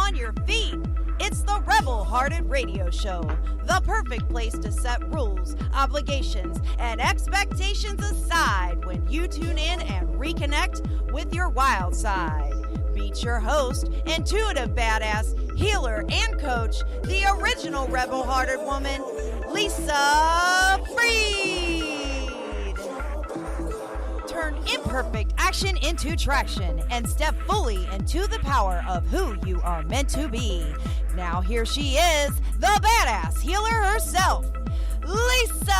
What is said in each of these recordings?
on your feet. It's the Rebel Hearted Radio Show, the perfect place to set rules, obligations, and expectations aside when you tune in and reconnect with your wild side. Meet your host, intuitive badass, healer, and coach, the original Rebel Hearted woman, Lisa Friedt. Turn imperfect action into traction and step fully into the power of who you are meant to be. Now here she is, the badass healer herself, Lisa!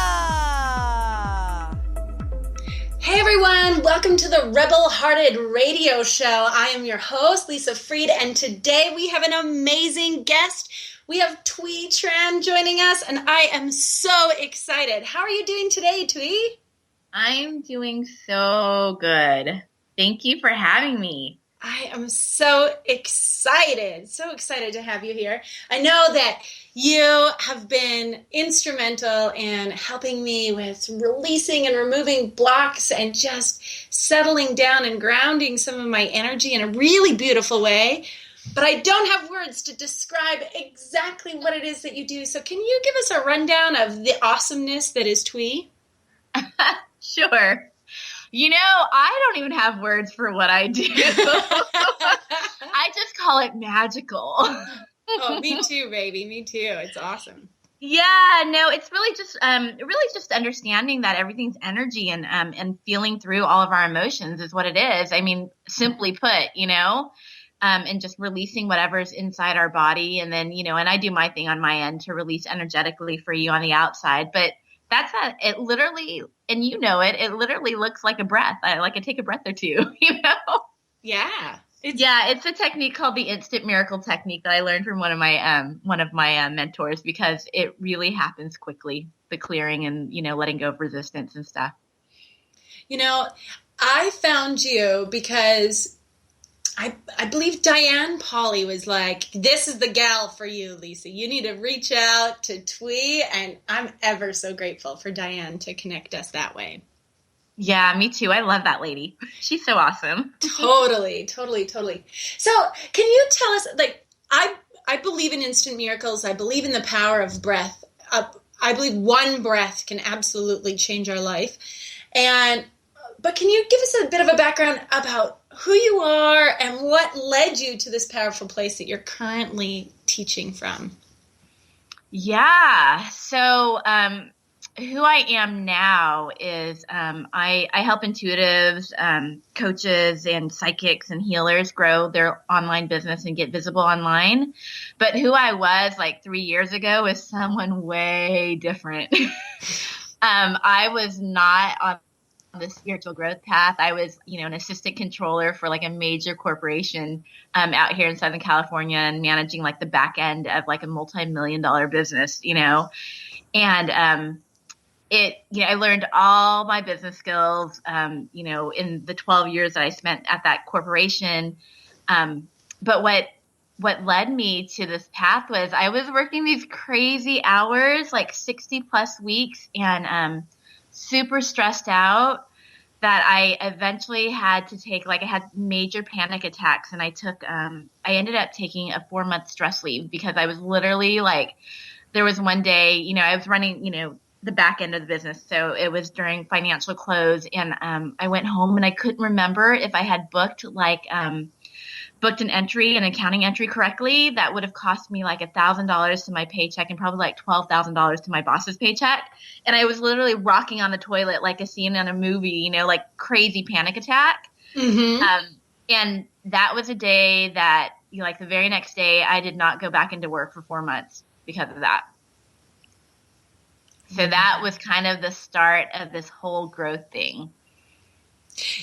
Hey everyone, welcome to the Rebel Hearted Radio Show. I am your host, Lisa Friedt, and today we have an amazing guest. We have Thuy Tran joining us, and I am so excited. How are you doing today, Thuy? I'm doing so good. Thank you for having me. I am so excited to have you here. I know that you have been instrumental in helping me with releasing and removing blocks and just settling down and grounding some of my energy in a really beautiful way. But I don't have words to describe exactly what it is that you do. So can you give us a rundown of the awesomeness that is Thuy? Sure. You know, I don't even have words for what I do. I just call it magical. Oh, me too, baby. Me too. It's awesome. Yeah, no, it's really just understanding that everything's energy and feeling through all of our emotions is what it is. I mean, simply put, you know, and just releasing whatever's inside our body. And then, you know, and I do my thing on my end to release energetically for you on the outside. But that's it literally, and you know it literally looks like a breath. I take a breath or two, you know? Yeah. It's a technique called the instant miracle technique that I learned from one of my mentors, because it really happens quickly, the clearing and, you know, letting go of resistance and stuff. You know, I found you because I believe Diane Pauley was like, this is the gal for you, Lisa. You need to reach out to Thuy, and I'm ever so grateful for Diane to connect us that way. Yeah, me too. I love that lady. She's so awesome. Totally. So can you tell us, like, I believe in instant miracles. I believe in the power of breath. I believe one breath can absolutely change our life. But can you give us a bit of a background about who you are and what led you to this powerful place that you're currently teaching from? Yeah. So, who I am now is I help intuitives, coaches, and psychics and healers grow their online business and get visible online. But who I was like 3 years ago is someone way different. I was not on the spiritual growth path. I was, you know, an assistant controller for like a major corporation out here in Southern California, and managing like the back end of like a multi-million-dollar business, you know, and I learned all my business skills, you know, in the 12 years that I spent at that corporation. But what led me to this path was I was working these crazy hours, like 60 plus weeks, and super stressed out, that I eventually had to take, like, I had major panic attacks, and I ended up taking a 4-month stress leave, because I was literally like, there was one day, you know, I was running, you know, the back end of the business. So it was during financial close, and I went home and I couldn't remember if I had booked an entry, an accounting entry correctly. That would have cost me like $1,000 to my paycheck and probably like $12,000 to my boss's paycheck. And I was literally rocking on the toilet like a scene in a movie, you know, like crazy panic attack. Mm-hmm. And that was a day that, you know, like the very next day, I did not go back into work for 4 months because of that. So that was kind of the start of this whole growth thing.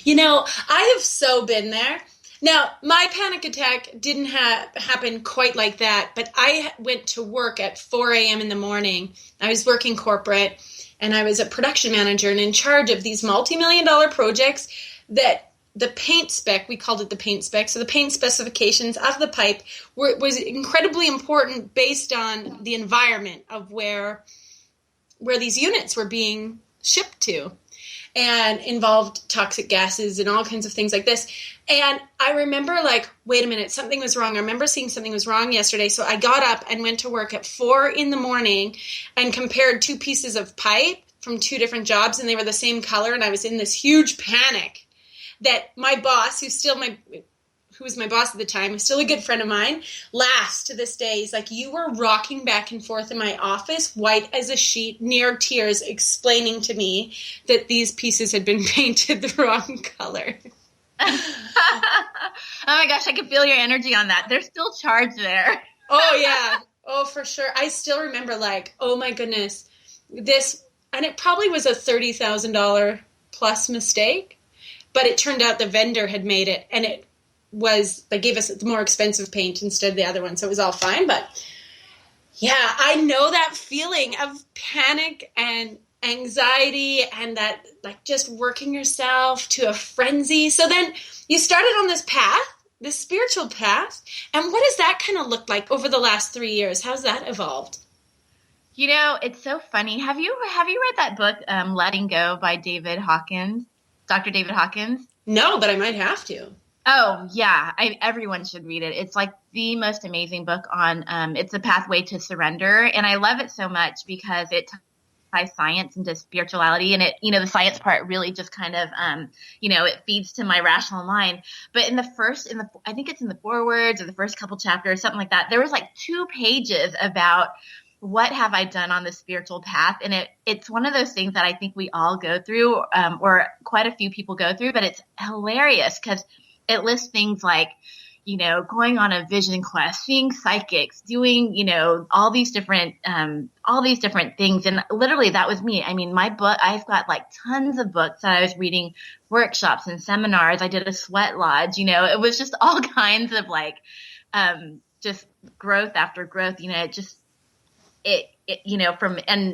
You know, I have so been there. Now, my panic attack didn't happen quite like that, but I went to work at 4 a.m. in the morning. I was working corporate, and I was a production manager and in charge of these multi-million-dollar projects that the paint spec, we called it the paint spec, so the paint specifications of the pipe was incredibly important based on the environment of where these units were being shipped to. and involved toxic gases and all kinds of things like this. And I remember like, wait a minute, something was wrong. I remember seeing something was wrong yesterday. So I got up and went to work at 4 a.m. and compared 2 pieces of pipe from 2 different jobs, and they were the same color. And I was in this huge panic that my boss, who was my boss at the time, was still a good friend of mine, laughs to this day. He's like, you were rocking back and forth in my office, white as a sheet, near tears, explaining to me that these pieces had been painted the wrong color. Oh my gosh, I can feel your energy on that. There's still charge there. Oh yeah. Oh, for sure. I still remember like, oh my goodness, this, and it probably was a $30,000 plus mistake, but it turned out the vendor had made it, and they gave us the more expensive paint instead of the other one. So it was all fine. But yeah, I know that feeling of panic and anxiety and that like just working yourself to a frenzy. So then you started on this path, this spiritual path. And what does that kind of look like over the last 3 years? How's that evolved? You know, it's so funny. Have you read that book, Letting Go by David Hawkins, Dr. David Hawkins? No, but I might have to. Oh, yeah. Everyone should read it. It's like the most amazing book on, it's a pathway to surrender. And I love it so much because it ties science into spirituality. And it, the science part really just kind of, it feeds to my rational mind. But I think it's in the forewords or the first couple chapters, something like that. There was like 2 pages about what have I done on the spiritual path? And it's one of those things that I think we all go through, or quite a few people go through, but it's hilarious because it lists things like, going on a vision quest, seeing psychics, doing, all these different things. And literally that was me. I mean, my book, I've got like tons of books that I was reading, workshops and seminars. I did a sweat lodge, it was just all kinds of like, just growth after growth, and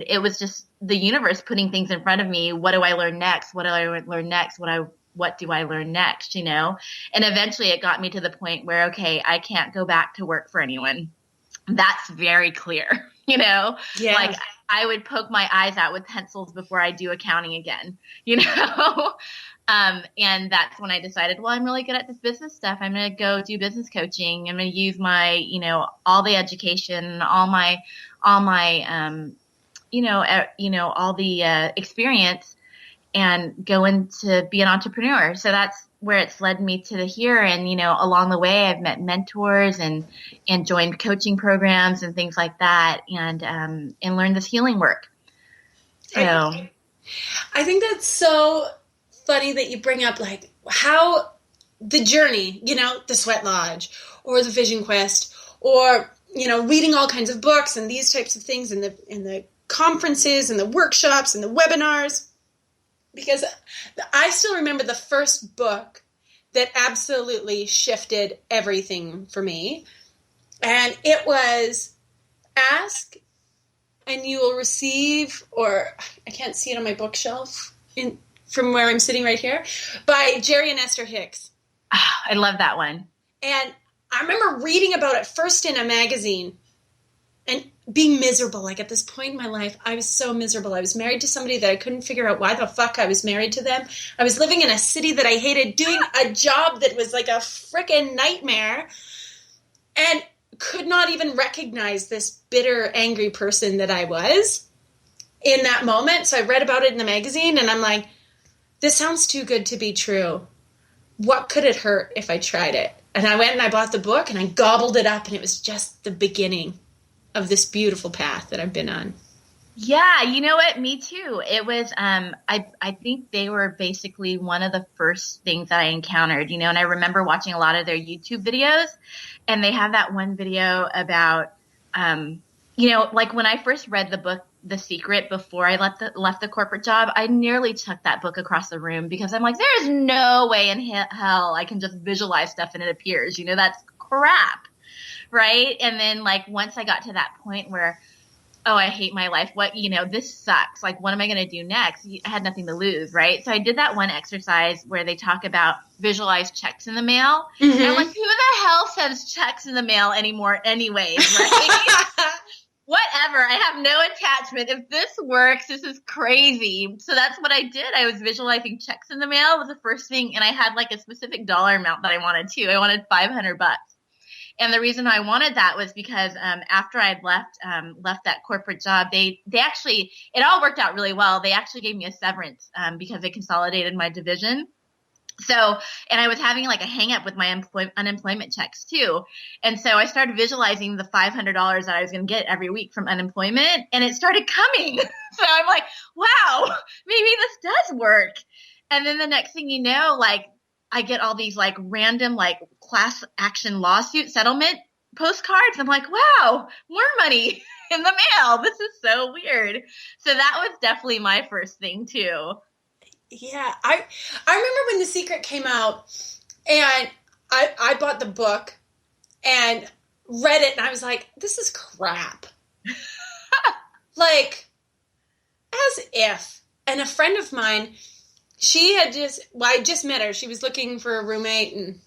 it was just the universe putting things in front of me. What do I learn next? What do I learn next? What do I learn next? And eventually it got me to the point where, okay, I can't go back to work for anyone. That's very clear, Yeah. Like I would poke my eyes out with pencils before I do accounting again, and that's when I decided, well, I'm really good at this business stuff. I'm going to go do business coaching. I'm going to use my, all the education, all my, all the experience, and go into be an entrepreneur. So that's where it's led me to here. And, along the way, I've met mentors and joined coaching programs and things like that, and learned this healing work. So I think that's so funny that you bring up like how the journey, the sweat lodge or the vision quest, or, reading all kinds of books and these types of things, and the conferences and the workshops and the webinars. Because I still remember the first book that absolutely shifted everything for me. And it was Ask and You Will Receive, or I can't see it on my bookshelf from where I'm sitting right here, by Jerry and Esther Hicks. Oh, I love that one. And I remember reading about it first in a magazine and being miserable. Like at this point in my life, I was so miserable. I was married to somebody that I couldn't figure out why the fuck I was married to them. I was living in a city that I hated, doing a job that was like a frickin' nightmare, and could not even recognize this bitter, angry person that I was in that moment. So I read about it in the magazine, and I'm like, this sounds too good to be true. What could it hurt if I tried it? And I went and I bought the book and I gobbled it up, and it was just the beginning of this beautiful path that I've been on. Yeah, you know what? Me too. It was, I think they were basically one of the first things that I encountered, and I remember watching a lot of their YouTube videos, and they have that one video about, like when I first read the book, The Secret, before I left the corporate job, I nearly chucked that book across the room because I'm like, there's no way in hell I can just visualize stuff and it appears, that's crap. Right. And then like, once I got to that point where, oh, I hate my life. What, this sucks. Like, what am I going to do next? I had nothing to lose. Right. So I did that one exercise where they talk about visualize checks in the mail. Mm-hmm. And I'm like, who the hell sends checks in the mail anymore anyways? Right. whatever. I have no attachment. If this works, this is crazy. So that's what I did. I was visualizing checks in the mail was the first thing. And I had like a specific dollar amount that I wanted too. I wanted $500. And the reason I wanted that was because after I'd left that corporate job, they actually, it all worked out really well. They actually gave me a severance because they consolidated my division. So, and I was having like a hang up with my unemployment checks too. And so I started visualizing the $500 that I was going to get every week from unemployment, and it started coming. So I'm like, wow, maybe this does work. And then the next thing you know, like I get all these like random like class action lawsuit settlement postcards. I'm like, wow, more money in the mail. This is so weird. So that was definitely my first thing too. Yeah, I remember when The Secret came out, and I bought the book and read it, and I was like, this is crap. Like, as if. And a friend of mine, I just met her. She was looking for a roommate, and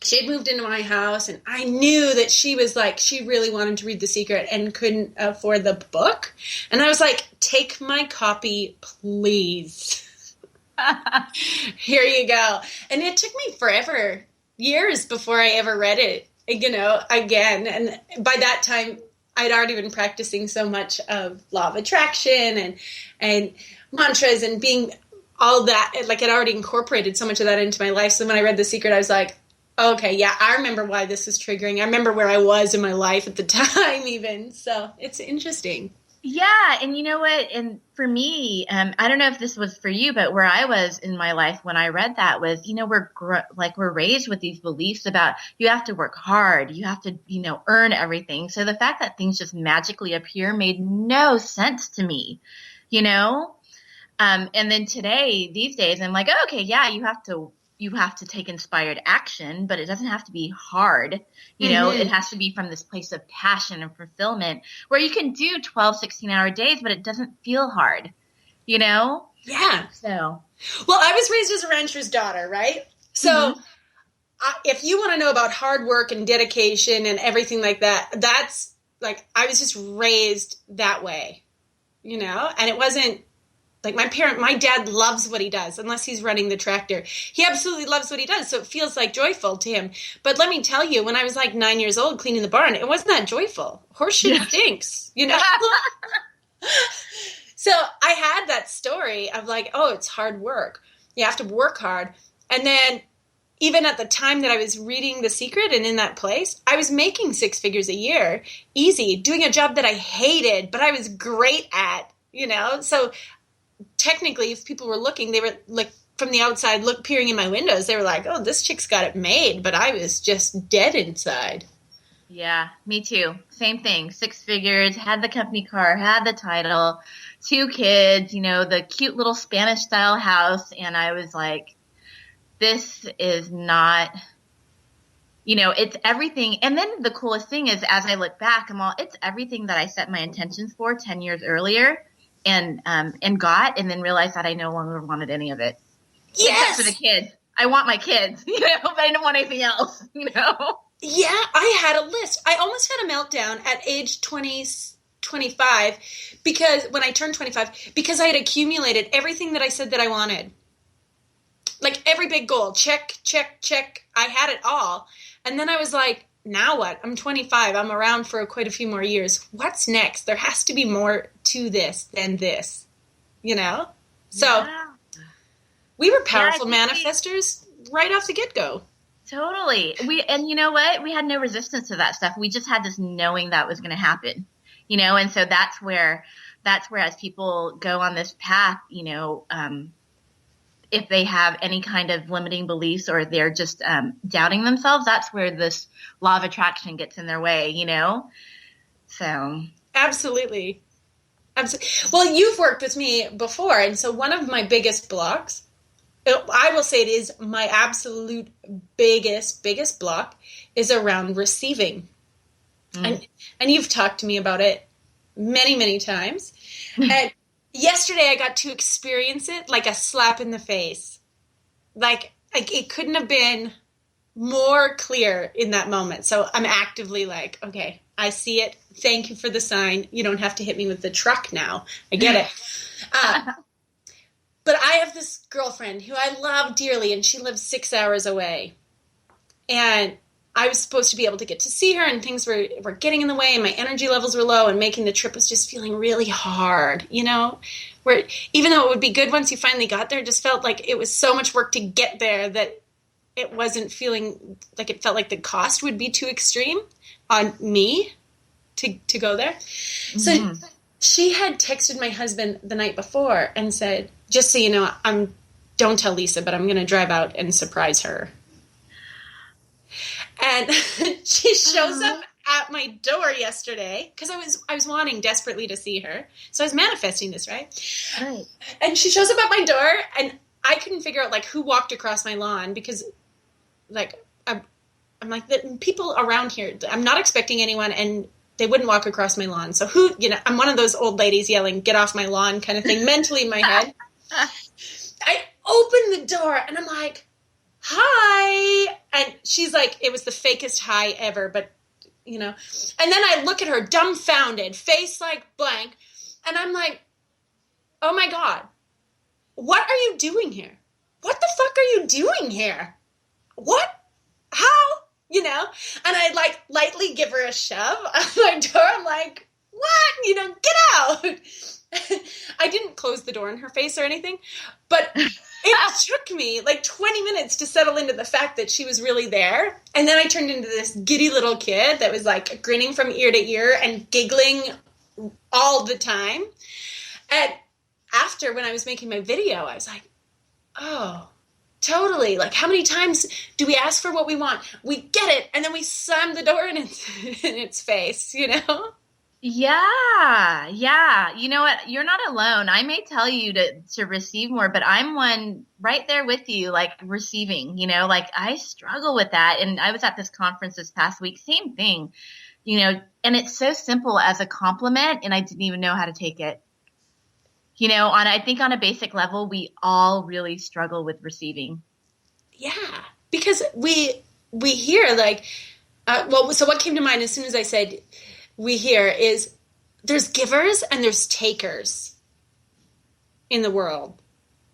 she had moved into my house, and I knew that she was like, she really wanted to read The Secret and couldn't afford the book. And I was like, take my copy, please. Here you go. And it took me forever, years before I ever read it, again. And by that time, I'd already been practicing so much of law of attraction and mantras and being all that, like I'd already incorporated so much of that into my life. So when I read The Secret, I was like, okay, yeah, I remember why this is triggering. I remember where I was in my life at the time even. So it's interesting. Yeah. And you know what? And for me, I don't know if this was for you, but where I was in my life when I read that was, we're raised with these beliefs about you have to work hard. You have to, earn everything. So the fact that things just magically appear made no sense to me, And then these days, I'm like, oh, okay, yeah, you have to take inspired action, but it doesn't have to be hard. It has to be from this place of passion and fulfillment where you can do 12, 16-hour days, but it doesn't feel hard, Yeah. So. Well, I was raised as a rancher's daughter, right? So if you want to know about hard work and dedication and everything like that, that's like, I was just raised that way, and it wasn't, like my dad loves what he does, unless he's running the tractor. He absolutely loves what he does, so it feels like joyful to him. But let me tell you, when I was like 9 years old cleaning the barn, it wasn't that joyful. Horse shit stinks, So I had that story of like, oh, it's hard work. You have to work hard. And then even at the time that I was reading The Secret and in that place, I was making 6 figures a year, easy, doing a job that I hated, but I was great at, So technically, if people were looking, they were like from the outside, peering in my windows. They were like, "Oh, this chick's got it made," but I was just dead inside. Yeah, me too. Same thing. 6 figures. Had the company car. Had the title. 2 kids. The cute little Spanish style house. And I was like, "This is not." It's everything. And then the coolest thing is, as I look back, it's everything that I set my intentions for 10 years earlier. And got, and then realized that I no longer wanted any of it. Yes! Except for the kids. I want my kids, but I don't want anything else, Yeah, I had a list. I almost had a meltdown at age 25 because when I turned 25, because I had accumulated everything that I said that I wanted. Like every big goal, check, check, check. I had it all. And then I was like, now what? I'm 25. I'm around for quite a few more years. What's next? There has to be more to this than this, So yeah. We were powerful manifestors right off the get-go. Totally. And you know what? We had no resistance to that stuff. We just had this knowing that was going to happen, and so that's where as people go on this path, if they have any kind of limiting beliefs or they're just doubting themselves, that's where this law of attraction gets in their way, So. Absolutely. Well, you've worked with me before, and so one of my biggest blocks, I will say it is my absolute biggest block, is around receiving. And you've talked to me about it many, many times. And yesterday I got to experience it like a slap in the face. Like it couldn't have been more clear in that moment. So I'm actively like, okay, I see it. Thank you for the sign. You don't have to hit me with the truck now. I get it. But I have this girlfriend who I love dearly, and she lives 6 hours away. And I was supposed to be able to get to see her, and things were getting in the way, and my energy levels were low, and making the trip was just feeling really hard, where even though it would be good once you finally got there, it just felt like it was so much work to get there that it wasn't feeling like it felt like the cost would be too extreme on me to go there. Mm-hmm. So she had texted my husband the night before and said, just so you know, don't tell Lisa, but I'm going to drive out and surprise her. And she shows up at my door yesterday because I was wanting desperately to see her. So I was manifesting this, right? Right. And she shows up at my door, and I couldn't figure out who walked across my lawn because I'm like, the people around here, I'm not expecting anyone, and they wouldn't walk across my lawn. So I'm one of those old ladies yelling, "Get off my lawn," kind of thing mentally in my head. I open the door and I'm like, "Hi." And she's like, it was the fakest hi ever, but and then I look at her dumbfounded, face blank. And I'm like, oh my God, what are you doing here? What the fuck are you doing here? What? How? And I lightly give her a shove on my door. I'm like, what? Get out. I didn't close the door in her face or anything, but it took me 20 minutes to settle into the fact that she was really there. And then I turned into this giddy little kid that was grinning from ear to ear and giggling all the time. And after, when I was making my video, I was like, oh, totally. How many times do we ask for what we want? We get it. And then we slam the door in its face, Yeah. You know what? You're not alone. I may tell you to receive more, but I'm one right there with you, receiving, I struggle with that. And I was at this conference this past week, same thing, and it's so simple as a compliment, and I didn't even know how to take it. I think on a basic level, we all really struggle with receiving. Yeah, because we hear so what came to mind as soon as I said we hear is there's givers and there's takers in the world.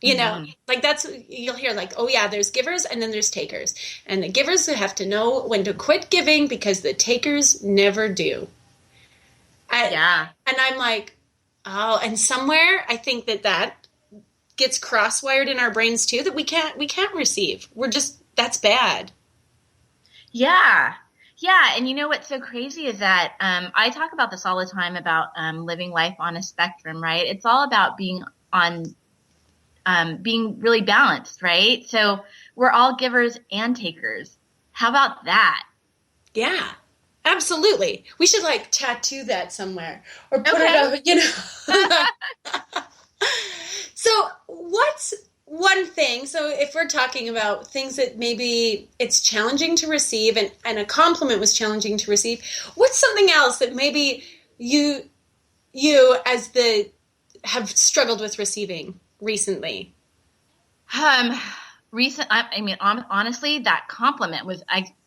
That's, you'll hear oh yeah, there's givers and then there's takers. And the givers have to know when to quit giving because the takers never do. And I'm like, oh, and somewhere I think that gets cross-wired in our brains too, that we can't receive. That's bad. Yeah. Yeah. And you know what's so crazy is that I talk about this all the time about living life on a spectrum, right? It's all about being really balanced, right? So we're all givers and takers. How about that? Yeah, absolutely. We should tattoo that somewhere or put it over, So what's one thing, so if we're talking about things that maybe it's challenging to receive and a compliment was challenging to receive, what's something else that maybe you have struggled with receiving recently? Honestly, that compliment was,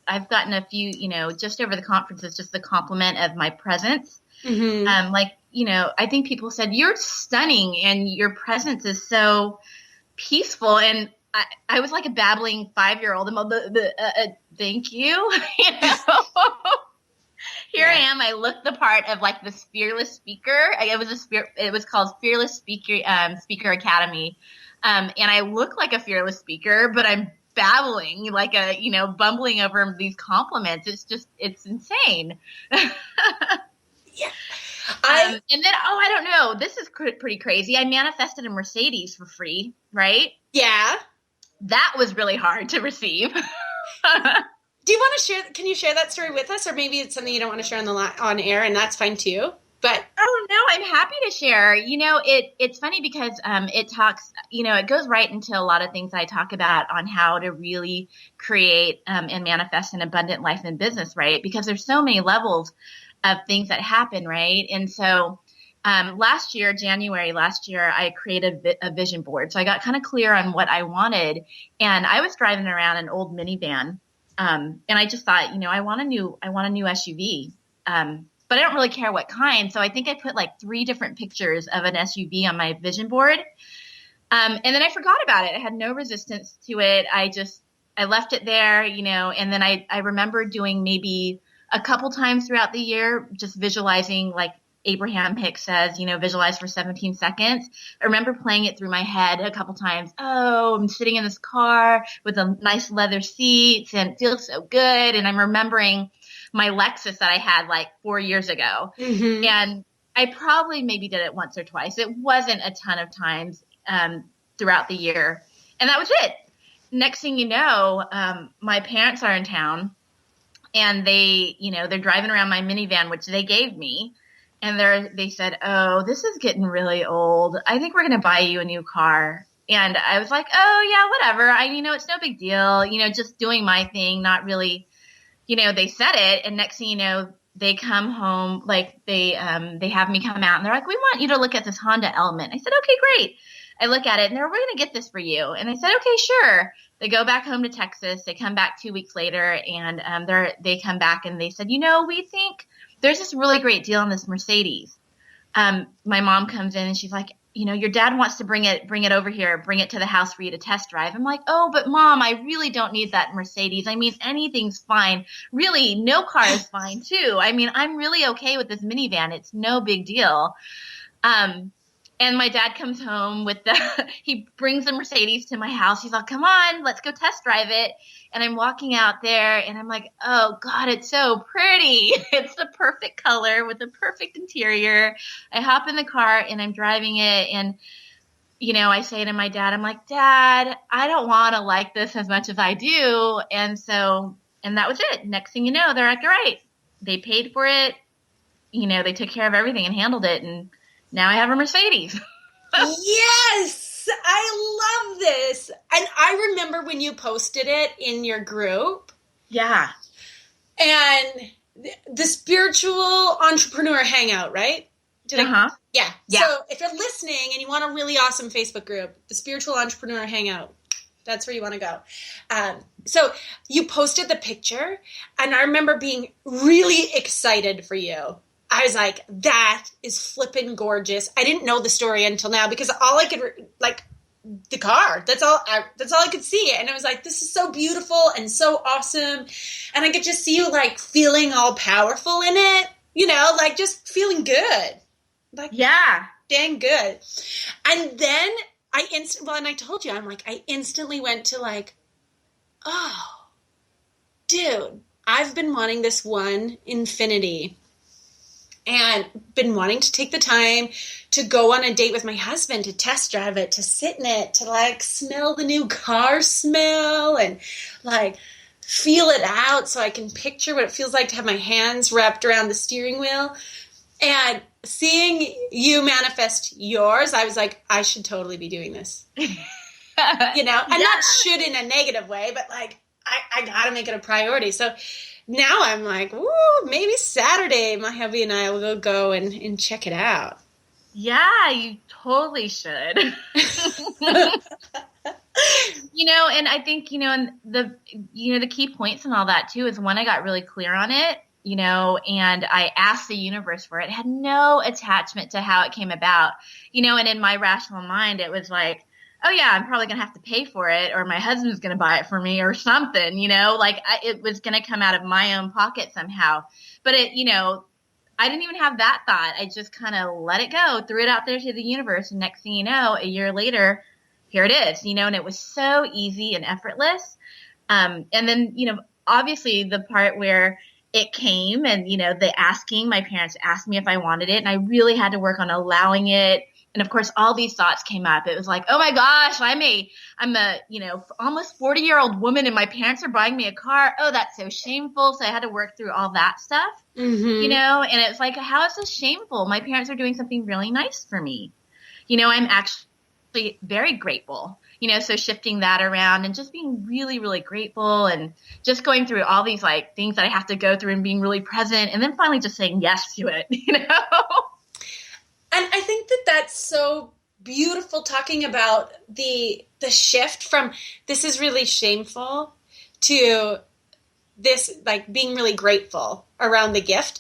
I've gotten a few, just over the conferences, just the compliment of my presence. Mm-hmm. I think people said, "You're stunning and your presence is so peaceful." And I was like a babbling 5-year-old. Thank you. Here I am. I look the part of this fearless speaker. It was called Fearless Speaker Academy. And I look like a fearless speaker, but I'm babbling bumbling over these compliments. It's insane. Yeah. And then, I don't know. This is pretty crazy. I manifested a Mercedes for free, right? Yeah. That was really hard to receive. Do you want to share? Can you share that story with us, or maybe it's something you don't want to share on air, and that's fine too. But no, I'm happy to share. It's funny because it talks. It goes right into a lot of things I talk about on how to really create and manifest an abundant life and business, right? Because there's so many levels of things that happen, right? And so January last year, I created a vision board. So I got kind of clear on what I wanted, and I was driving around an old minivan. And I just thought, I want a new SUV. but I don't really care what kind. So I think I put like 3 different pictures of an SUV on my vision board. And then I forgot about it. I had no resistance to it. I left it there, and then I remember doing maybe a couple times throughout the year, just visualizing, like Abraham Hicks says, visualize for 17 seconds. I remember playing it through my head a couple times. Oh, I'm sitting in this car with a nice leather seats and it feels so good. And I'm remembering my Lexus that I had like 4 years ago. Mm-hmm. And I probably maybe did it once or twice. It wasn't a ton of times throughout the year. And that was it. Next thing you know, my parents are in town and they're driving around my minivan, which they gave me. And they said, oh, this is getting really old. I think we're going to buy you a new car. And I was like, oh, yeah, whatever. It's no big deal. Just doing my thing, not really, they said it. And next thing you know, they come home, like they have me come out and they're like, we want you to look at this Honda Element. I said, okay, great. I look at it and we're going to get this for you. And I said, okay, sure. They go back home to Texas. They come back 2 weeks later and they come back and they said, we think there's this really great deal on this Mercedes. My mom comes in and she's like, your dad wants to bring it over here, bring it to the house for you to test drive. I'm like, oh, but Mom, I really don't need that Mercedes. I mean, anything's fine. Really, no car is fine too. I mean, I'm really okay with this minivan. It's no big deal. And my dad comes home he brings the Mercedes to my house. He's like, come on, let's go test drive it. And I'm walking out there and I'm like, oh God, it's so pretty. It's the perfect color with the perfect interior. I hop in the car and I'm driving it. And, I say to my dad, I'm like, Dad, I don't want to like this as much as I do. And that was it. Next thing you know, they're like, all right, they paid for it. They took care of everything and handled it. And now I have a Mercedes. Yes, I love this. And I remember when you posted it in your group. Yeah. And the spiritual entrepreneur hangout, right? Yeah. Yeah. So if you're listening and you want a really awesome Facebook group, the spiritual entrepreneur hangout, that's where you want to go. So you posted the picture and I remember being really excited for you. I was like, that is flippin' gorgeous. I didn't know the story until now because all I could, the car, that's all I could see. And I was like, this is so beautiful and so awesome. And I could just see you feeling all powerful in it, just feeling good. Yeah. Dang good. And then and I told you, I instantly went to oh, dude, I've been wanting this one Infinity. And been wanting to take the time to go on a date with my husband, to test drive it, to sit in it, to smell the new car smell and feel it out so I can picture what it feels like to have my hands wrapped around the steering wheel. And seeing you manifest yours, I was like, I should totally be doing this. And not should in a negative way, but I got to make it a priority. So now I'm like, ooh, maybe Saturday my hubby and I will go and check it out. Yeah, you totally should. And I think, and the key points and all that too is one, I got really clear on it, and I asked the universe for it. It had no attachment to how it came about, and in my rational mind, it was like, oh yeah, I'm probably going to have to pay for it or my husband's going to buy it for me or something, it was going to come out of my own pocket somehow. But I didn't even have that thought. I just kind of let it go, threw it out there to the universe. And next thing you know, a year later, here it is, and it was so easy and effortless. And then, obviously the part where it came and, the asking, my parents asked me if I wanted it and I really had to work on allowing it. And of course, all these thoughts came up. It was like, oh my gosh, I'm a almost 40-year-old woman and my parents are buying me a car. Oh, that's so shameful. So I had to work through all that stuff, and it's like, how is this shameful? My parents are doing something really nice for me. I'm actually very grateful, so shifting that around and just being really, really grateful and just going through all these things that I have to go through and being really present and then finally just saying yes to it, And I think that that's so beautiful, talking about the shift from this is really shameful to this being really grateful around the gift.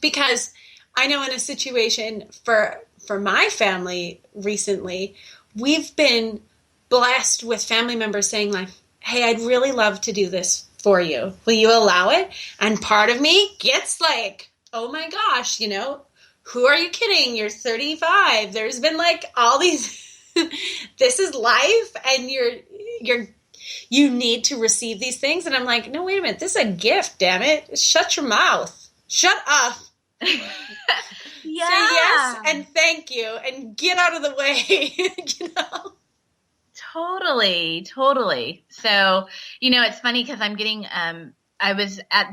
Because I know in a situation for my family recently, we've been blessed with family members saying like, hey, I'd really love to do this for you. Will you allow it? And part of me gets like, oh my gosh, who are you kidding? You're 35. There's been like all these, this is life, and you need to receive these things. And I'm like, no, wait a minute. This is a gift, damn it. Shut your mouth. Shut up. Yeah. Say yes and thank you and get out of the way. Totally. So, it's funny because I'm getting,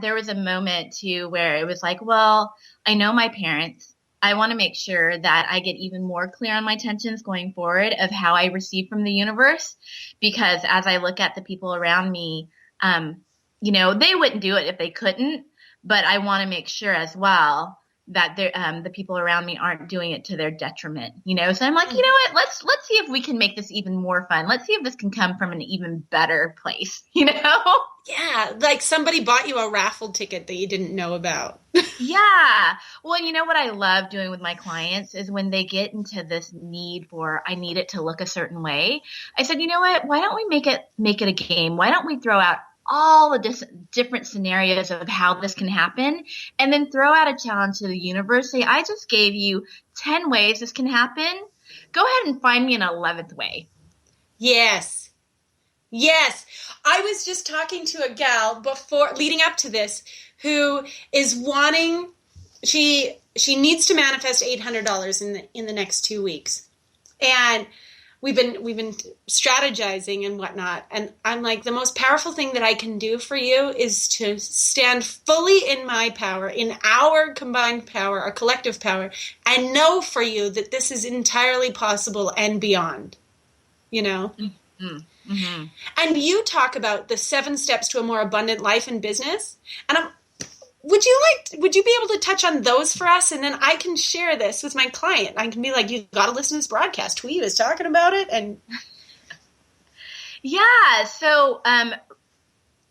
there was a moment too where it was like, well, I know my parents. I want to make sure that I get even more clear on my intentions going forward of how I receive from the universe, because as I look at the people around me, they wouldn't do it if they couldn't, but I want to make sure as well that the people around me aren't doing it to their detriment, So I'm like, you know what? Let's see if we can make this even more fun. Let's see if this can come from an even better place, Yeah, like somebody bought you a raffle ticket that you didn't know about. Yeah. Well, what I love doing with my clients is when they get into this need for, I need it to look a certain way. I said, you know what? Why don't we make it a game? Why don't we throw out all the different scenarios of how this can happen, and then throw out a challenge to the universe. Say, I just gave you 10 ways this can happen. Go ahead and find me an 11th way. Yes. I was just talking to a gal leading up to this, who is wanting, she needs to manifest $800 in the next 2 weeks. And we've been strategizing and whatnot. And I'm like, the most powerful thing that I can do for you is to stand fully in my power, in our combined power, our collective power, and know for you that this is entirely possible and beyond, Mm-hmm. Mm-hmm. And you talk about the 7 steps to a more abundant life and business. And would you be able to touch on those for us? And then I can share this with my client. I can be like, you got to listen to this broadcast. Thuy was talking about it. And yeah. So,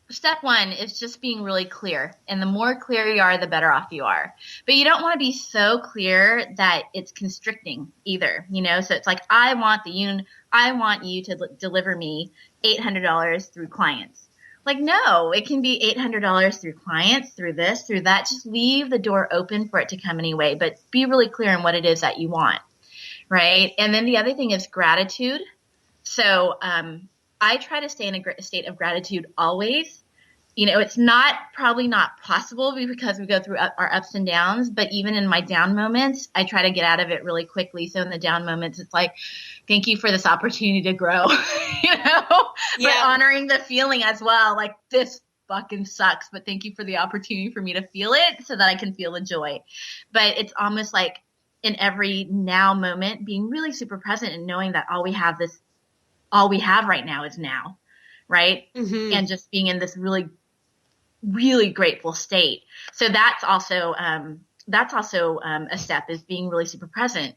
step 1 is just being really clear. And the more clear you are, the better off you are. But you don't want to be so clear that it's constricting either, So it's like, I want you to deliver me $800 through clients. Like, no, it can be $800 through clients, through this, through that. Just leave the door open for it to come anyway, but be really clear on what it is that you want, right? And then the other thing is gratitude. So I try to stay in a state of gratitude always. It's probably not possible because we go through our ups and downs, but even in my down moments, I try to get out of it really quickly. So in the down moments, it's like, thank you for this opportunity to grow, but honoring the feeling as well. Like, this fucking sucks, but thank you for the opportunity for me to feel it so that I can feel the joy. But it's almost like in every now moment, being really super present and knowing that all we have right now is now. Right. Mm-hmm. And just being in this really, really grateful state. So that's also a step, is being really super present.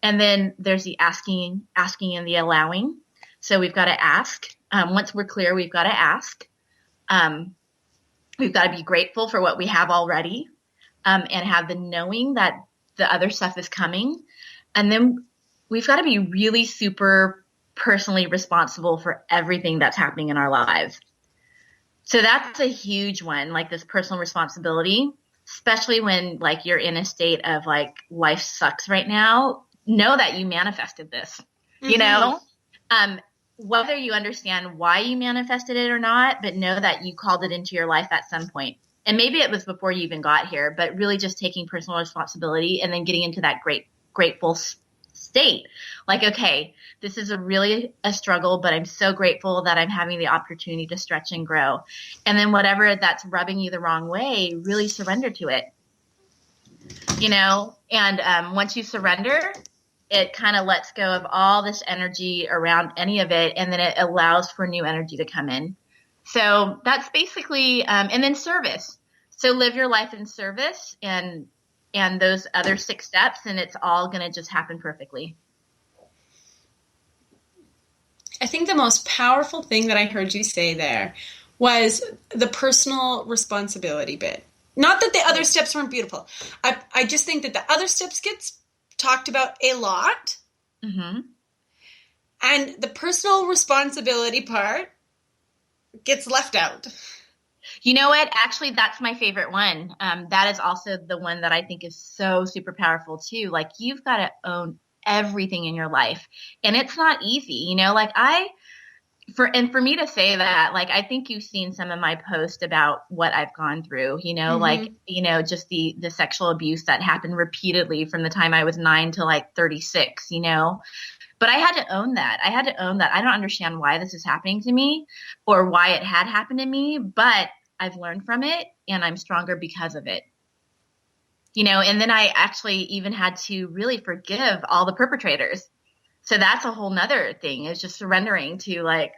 And then there's the asking and the allowing. So we've got to ask. Once we're clear, we've got to ask. We've got to be grateful for what we have already, and have the knowing that the other stuff is coming. And then we've got to be really super personally responsible for everything that's happening in our lives. So that's a huge one, like this personal responsibility, especially when like you're in a state of like, life sucks right now. Know that you manifested this, mm-hmm. Whether you understand why you manifested it or not, but know that you called it into your life at some point. And maybe it was before you even got here, but really just taking personal responsibility and then getting into that grateful state. Like, okay, this is really a struggle, but I'm so grateful that I'm having the opportunity to stretch and grow. And then whatever that's rubbing you the wrong way, really surrender to it, and once you surrender, it kind of lets go of all this energy around any of it. And then it allows for new energy to come in. So that's basically, and then service. So live your life in service and those other 6 steps, and it's all going to just happen perfectly. I think the most powerful thing that I heard you say there was the personal responsibility bit. Not that the other steps weren't beautiful. I just think that the other steps gets talked about a lot. Mm-hmm. And the personal responsibility part gets left out. You know what? Actually, that's my favorite one. That is also the one that I think is so super powerful too. Like, you've got to own everything in your life. And it's not easy, you know, like for me to say that, like, I think you've seen some of my posts about what I've gone through, you know, like, you know, just the sexual abuse that happened repeatedly from the time I was 9 to like 36, you know. But I had to own that. I don't understand why this is happening to me or why it had happened to me, but I've learned from it and I'm stronger because of it. You know, and then I actually even had to really forgive all the perpetrators. So that's a whole nother thing, is just surrendering to like,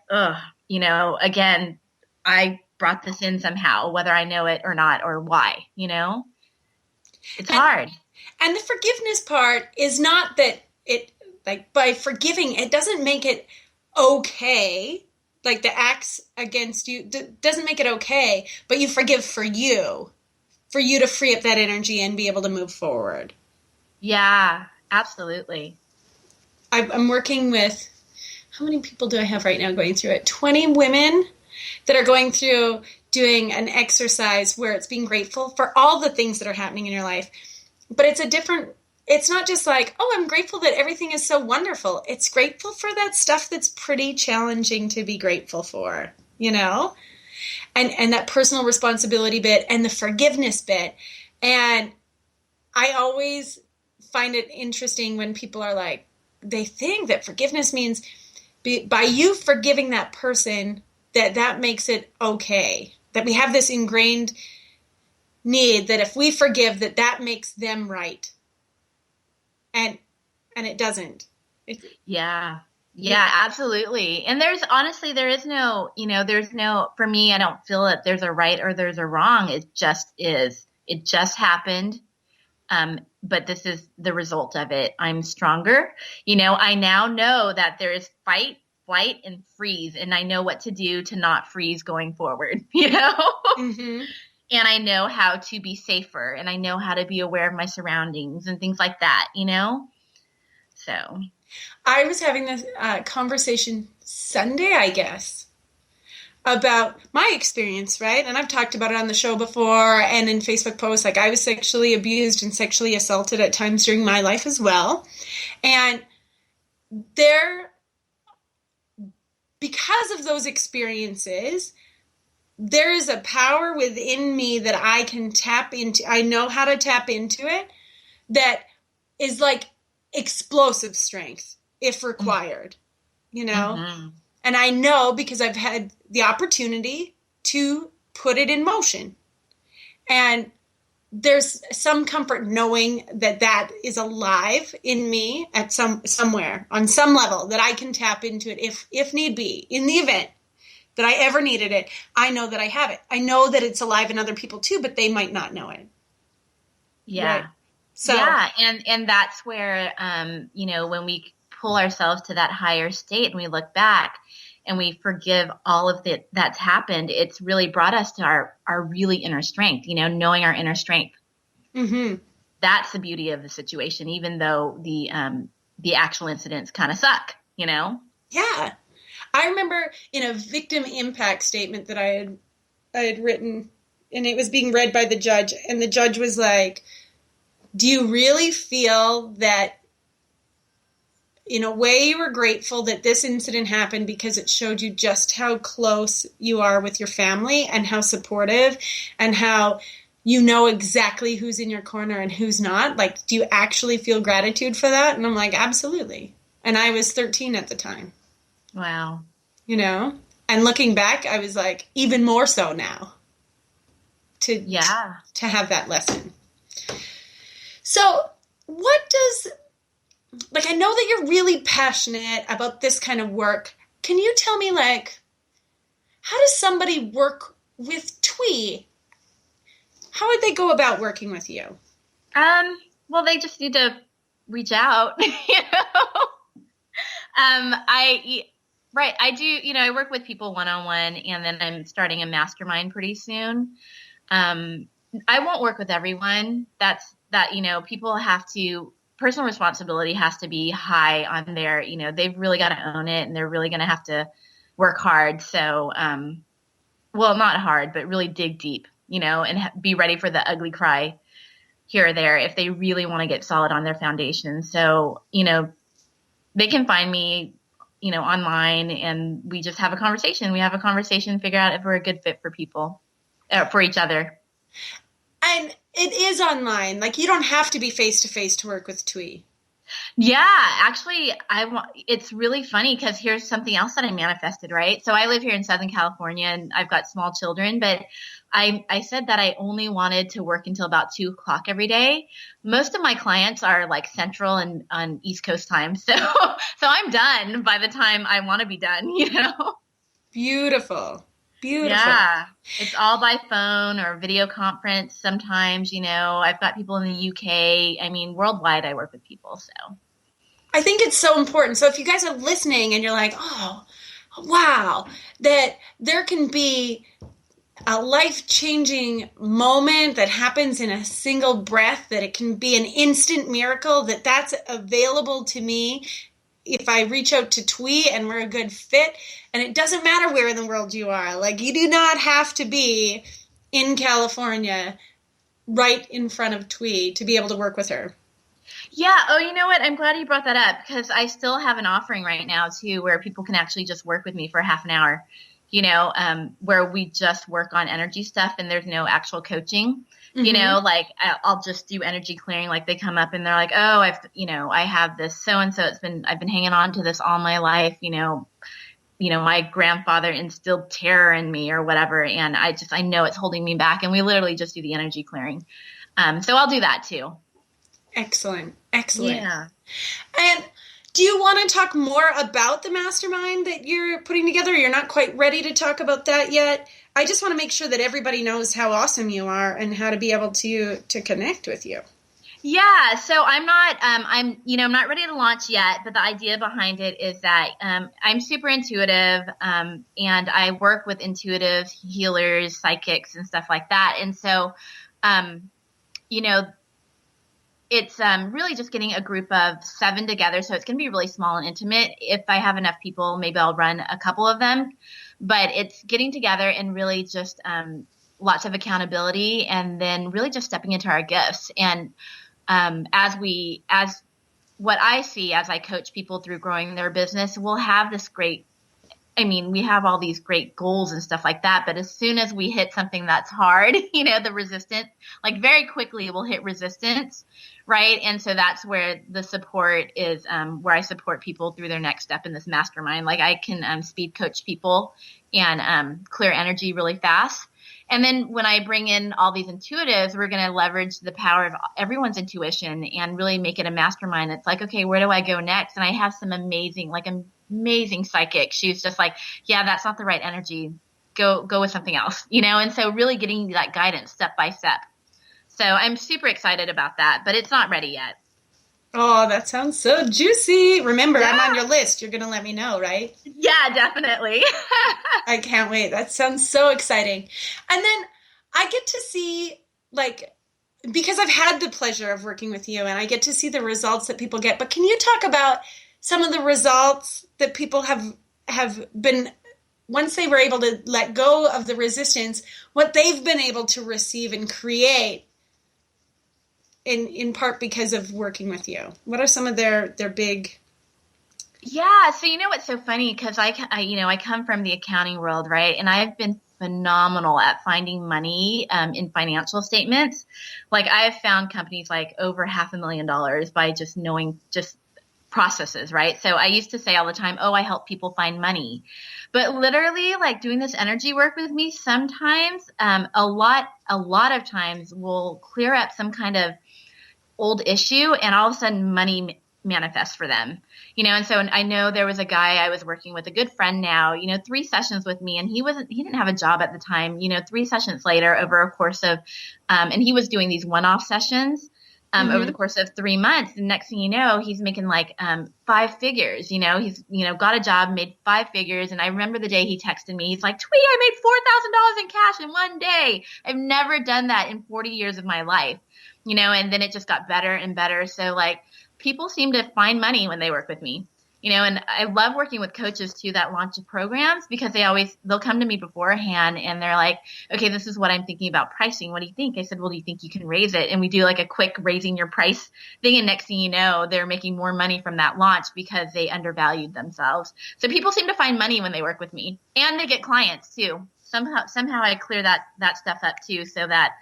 you know, again, I brought this in somehow, whether I know it or not, or why, you know, it's hard. And the forgiveness part is not that it, like, by forgiving, it doesn't make it okay. Like, the acts against you doesn't make it okay, but you forgive for you to free up that energy and be able to move forward. Yeah, absolutely. I'm working with, how many people do I have right now going through it? 20 women that are going through doing an exercise where it's being grateful for all the things that are happening in your life. But it's not just like, oh, I'm grateful that everything is so wonderful. It's grateful for that stuff that's pretty challenging to be grateful for, you know? And that personal responsibility bit and the forgiveness bit. And I always find it interesting when people are like, they think that forgiveness means by you forgiving that person, that makes it okay. That we have this ingrained need that if we forgive, that makes them right. And it doesn't. Yeah, absolutely. And there is no, you know, for me, I don't feel that there's a right or there's a wrong. It just is. It just happened. But this is the result of it. I'm stronger. You know, I now know that there is fight, flight, and freeze. And I know what to do to not freeze going forward, you know? Mm-hmm. And I know how to be safer, and I know how to be aware of my surroundings and things like that, you know? So I was having this conversation Sunday, I guess, about my experience, right? And I've talked about it on the show before and in Facebook posts. Like, I was sexually abused and sexually assaulted at times during my life as well. And because of those experiences, there is a power within me that I can tap into. I know how to tap into it, that is like explosive strength if required, you know? Mm-hmm. And I know because I've had the opportunity to put it in motion. And there's some comfort knowing that is alive in me at somewhere on some level, that I can tap into it if need be, in the event that I ever needed it. I know that I have it. I know that it's alive in other people too, but they might not know it. Yeah. Right? So yeah. And that's where, you know, when we pull ourselves to that higher state and we look back and we forgive all of that's happened, it's really brought us to our really inner strength, you know, knowing our inner strength. Mm-hmm. That's the beauty of the situation, even though the actual incidents kind of suck, you know? Yeah. I remember in a victim impact statement that I had written, and it was being read by the judge, and the judge was like, do you really feel that in a way you were grateful that this incident happened because it showed you just how close you are with your family and how supportive and how you know exactly who's in your corner and who's not? Like, do you actually feel gratitude for that? And I'm like, absolutely. And I was 13 at the time. Wow. You know? And looking back, I was like, even more so now to have that lesson. So what like, I know that you're really passionate about this kind of work. Can you tell me, like, how does somebody work with Thuy? How would they go about working with you? Well, they just need to reach out, you know? I do, you know, I work with people one-on-one, and then I'm starting a mastermind pretty soon. I won't work with everyone. People have to, personal responsibility has to be high on their, they've really got to own it, and they're really going to have to work hard. So, well, not hard, but really dig deep, and be ready for the ugly cry here or there if they really want to get solid on their foundation. So, they can find me, online, and we just have a conversation. We have a conversation, figure out if we're a good fit for people, for each other. And it is online. Like, you don't have to be face-to-face to work with Thuy. Yeah, actually, it's really funny because here's something else that I manifested, right? So I live here in Southern California, and I've got small children, but I said that I only wanted to work until about 2:00 every day. Most of my clients are like Central and on East Coast time. So I'm done by the time I want to be done, Beautiful. Beautiful. Yeah. It's all by phone or video conference sometimes, I've got people in the UK. I mean, worldwide I work with people, so. I think it's so important. So if you guys are listening and you're like, oh, wow, that there can be a life-changing moment that happens in a single breath, that it can be an instant miracle, that's available to me if I reach out to Thuy and we're a good fit. And it doesn't matter where in the world you are. Like, you do not have to be in California right in front of Thuy to be able to work with her. Yeah. Oh, you know what? I'm glad you brought that up, because I still have an offering right now too, where people can actually just work with me for half an hour, where we just work on energy stuff and there's no actual coaching. Mm-hmm. Like I'll just do energy clearing. Like, they come up and they're like, oh, I have this so-and-so. I've been hanging on to this all my life. My grandfather instilled terror in me or whatever. And I know it's holding me back. And we literally just do the energy clearing. So I'll do that too. Excellent. Excellent. Yeah. And do you want to talk more about the mastermind that you're putting together? You're not quite ready to talk about that yet. I just want to make sure that everybody knows how awesome you are and how to be able to connect with you. Yeah. So I'm not ready to launch yet, but the idea behind it is that, I'm super intuitive, and I work with intuitive healers, psychics, and stuff like that. And so, it's really just getting a group of 7 together. So it's going to be really small and intimate. If I have enough people, maybe I'll run a couple of them. But it's getting together and really just lots of accountability, and then really just stepping into our gifts. And as what I see as I coach people through growing their business, we'll have this great, we have all these great goals and stuff like that. But as soon as we hit something that's hard, the resistance, like very quickly we'll hit resistance. Right. And so that's where the support is, where I support people through their next step in this mastermind. Like, I can speed coach people and clear energy really fast. And then when I bring in all these intuitives, we're going to leverage the power of everyone's intuition and really make it a mastermind. It's like, okay, where do I go next? And I have some amazing psychic. She's just like, yeah, that's not the right energy. Go with something else, And so really getting that guidance step by step. So I'm super excited about that, but it's not ready yet. Oh, that sounds so juicy. Remember, yeah. I'm on your list. You're going to let me know, right? Yeah, definitely. I can't wait. That sounds so exciting. And then I get to see, because I've had the pleasure of working with you, and I get to see the results that people get. But can you talk about some of the results that people have been, once they were able to let go of the resistance, what they've been able to receive and create in part because of working with you? What are some of their big? Yeah. So, what's so funny? Cause I come from the accounting world, right? And I've been phenomenal at finding money, in financial statements. Like, I have found companies like over $500,000 by just knowing just processes, right? So I used to say all the time, oh, I help people find money. But literally, like, doing this energy work with me, sometimes, a lot of times will clear up some kind of old issue, and all of a sudden money manifests for them, and so I know there was a guy I was working with, a good friend now, 3 sessions with me, and he didn't have a job at the time, 3 sessions later over a course of, and he was doing these one-off sessions. over the course of 3 months. And next thing you know, he's making like 5 figures. He's got a job, made 5 figures. And I remember the day he texted me. He's like, "Thuy, I made $4,000 in cash in one day. I've never done that in 40 years of my life." And then it just got better and better. So like people seem to find money when they work with me. And I love working with coaches too that launch programs, because they'll come to me beforehand and they're like, "Okay, this is what I'm thinking about pricing. What do you think?" I said, "Well, do you think you can raise it?" And we do like a quick raising your price thing. And next thing you know, they're making more money from that launch because they undervalued themselves. So people seem to find money when they work with me, and they get clients too. Somehow I clear that stuff up too, so that,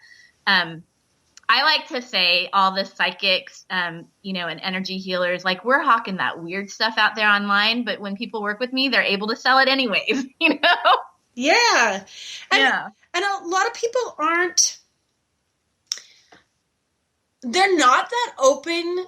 I like to say all the psychics, and energy healers, like we're hawking that weird stuff out there online, but when people work with me, they're able to sell it anyways, Yeah. Yeah. And a lot of people they're not that open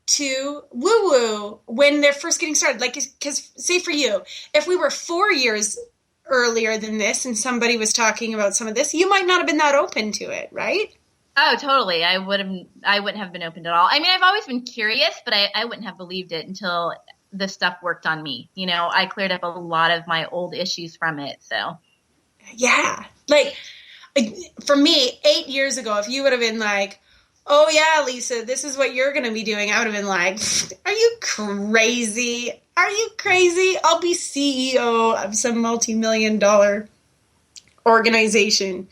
to woo-woo when they're first getting started. Like, because say for you, if we were 4 years earlier than this and somebody was talking about some of this, you might not have been that open to it, right? Oh, totally. I wouldn't have been open at all. I mean, I've always been curious, but I wouldn't have believed it until the stuff worked on me. I cleared up a lot of my old issues from it. So, yeah. Like, for me, 8 years ago, if you would have been like, "Oh yeah, Lisa, this is what you're going to be doing," I would have been like, "Are you crazy? Are you crazy? I'll be CEO of some multi-million-dollar organization.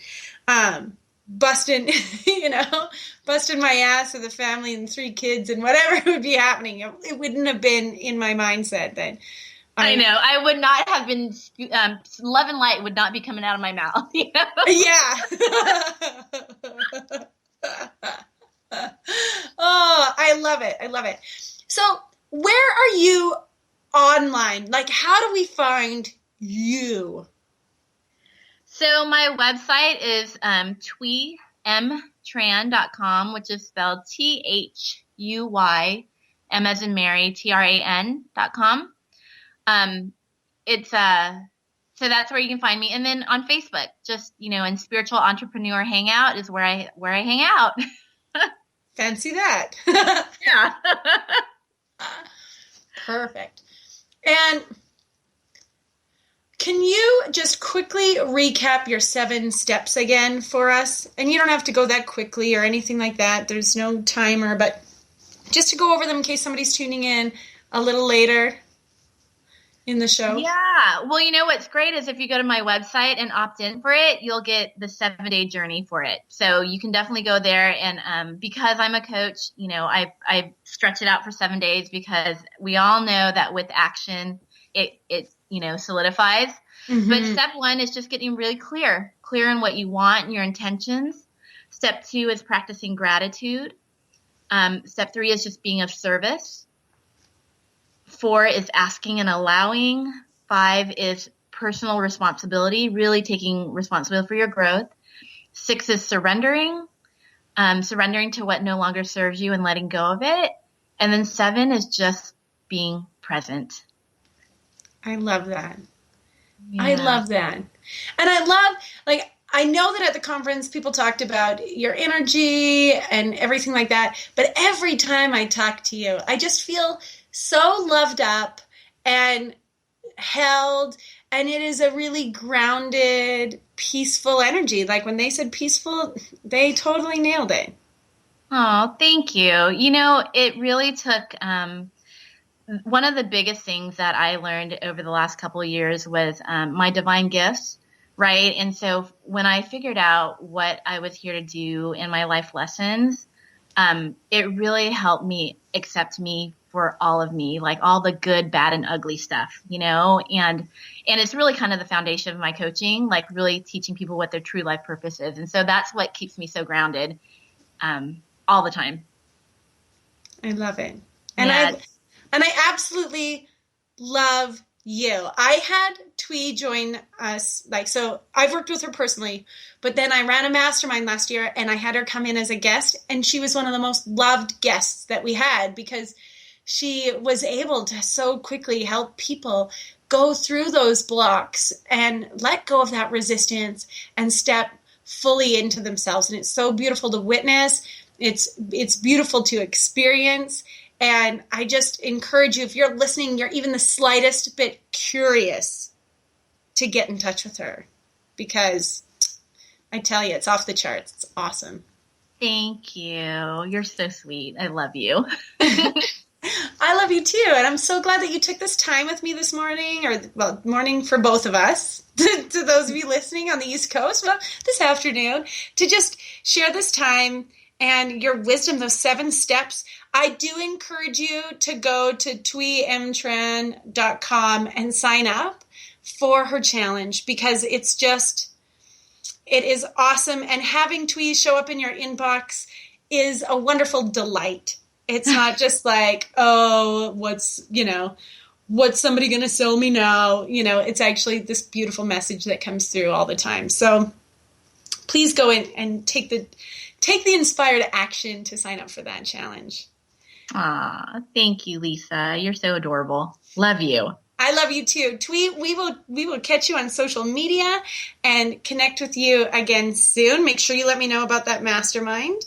Busting my ass with a family and 3 kids and whatever would be happening." It wouldn't have been in my mindset then. I know. I would not have been, love and light would not be coming out of my mouth. Yeah. Oh, I love it. I love it. So where are you online? Like, how do we find you? So my website is thuymtran.com, which is spelled THUY, M as in Mary, TRAN.com. So that's where you can find me. And then on Facebook, just, in Spiritual Entrepreneur Hangout is where I hang out. Fancy that. Yeah. Perfect. And can you just quickly recap your 7 steps again for us? And you don't have to go that quickly or anything like that. There's no timer, but just to go over them in case somebody's tuning in a little later in the show. Yeah. Well, what's great is if you go to my website and opt in for it, you'll get the 7-day journey for it. So you can definitely go there. And because I'm a coach, I stretch it out for 7 days, because we all know that with action, it solidifies. Mm-hmm. But step 1 is just getting really clear in what you want and your intentions. Step 2 is practicing gratitude. Step 3 is just being of service. 4 is asking and allowing. 5 is personal responsibility, really taking responsibility for your growth. 6 is surrendering to what no longer serves you and letting go of it. And then 7 is just being present. I love that. Yeah. I love that. And I love, I know that at the conference people talked about your energy and everything like that, but every time I talk to you, I just feel so loved up and held, and it is a really grounded, peaceful energy. Like when they said peaceful, they totally nailed it. Oh, thank you. It really took, one of the biggest things that I learned over the last couple of years was my divine gifts, right? And so when I figured out what I was here to do in my life lessons, it really helped me accept me for all of me, like all the good, bad, and ugly stuff, and it's really kind of the foundation of my coaching, like really teaching people what their true life purpose is. And so that's what keeps me so grounded all the time. I love it. And I absolutely love you. I had Thuy join us, so I've worked with her personally, but then I ran a mastermind last year and I had her come in as a guest, and she was one of the most loved guests that we had, because she was able to so quickly help people go through those blocks and let go of that resistance and step fully into themselves. And it's so beautiful to witness It's beautiful to experience. And I just encourage you, if you're listening, you're even the slightest bit curious, to get in touch with her, because I tell you, it's off the charts. It's awesome. Thank you. You're so sweet. I love you. I love you too. And I'm so glad that you took this time with me this morning, or morning for both of us, to those of you listening on the East Coast, this afternoon, to just share this time and your wisdom, those 7 steps. I do encourage you to go to thuymtran.com and sign up for her challenge, because it is awesome. And having Thuy show up in your inbox is a wonderful delight. It's not just like, oh, what's somebody going to sell me now? It's actually this beautiful message that comes through all the time. So please go in and take the inspired action to sign up for that challenge. Thank you, Lisa. You're so adorable. Love you. I love you too. Thuy, we will catch you on social media and connect with you again soon. Make sure you let me know about that mastermind.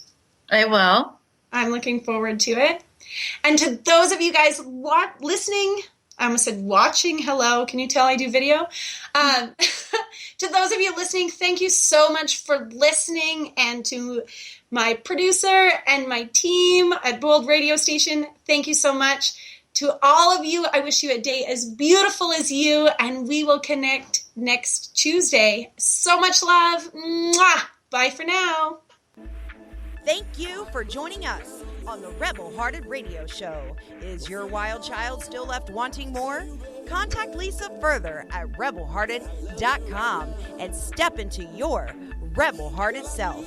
I will. I'm looking forward to it. And to those of you guys listening, I almost said watching. Hello. Can you tell I do video? To those of you listening, thank you so much for listening. And to my producer and my team at Bold Radio Station, thank you so much. To all of you, I wish you a day as beautiful as you, and we will connect next Tuesday. So much love. Mwah! Bye for now. Thank you for joining us on the Rebel Hearted Radio Show. Is your wild child still left wanting more? Contact Lisa further at rebelhearted.com and step into your rebel-hearted self.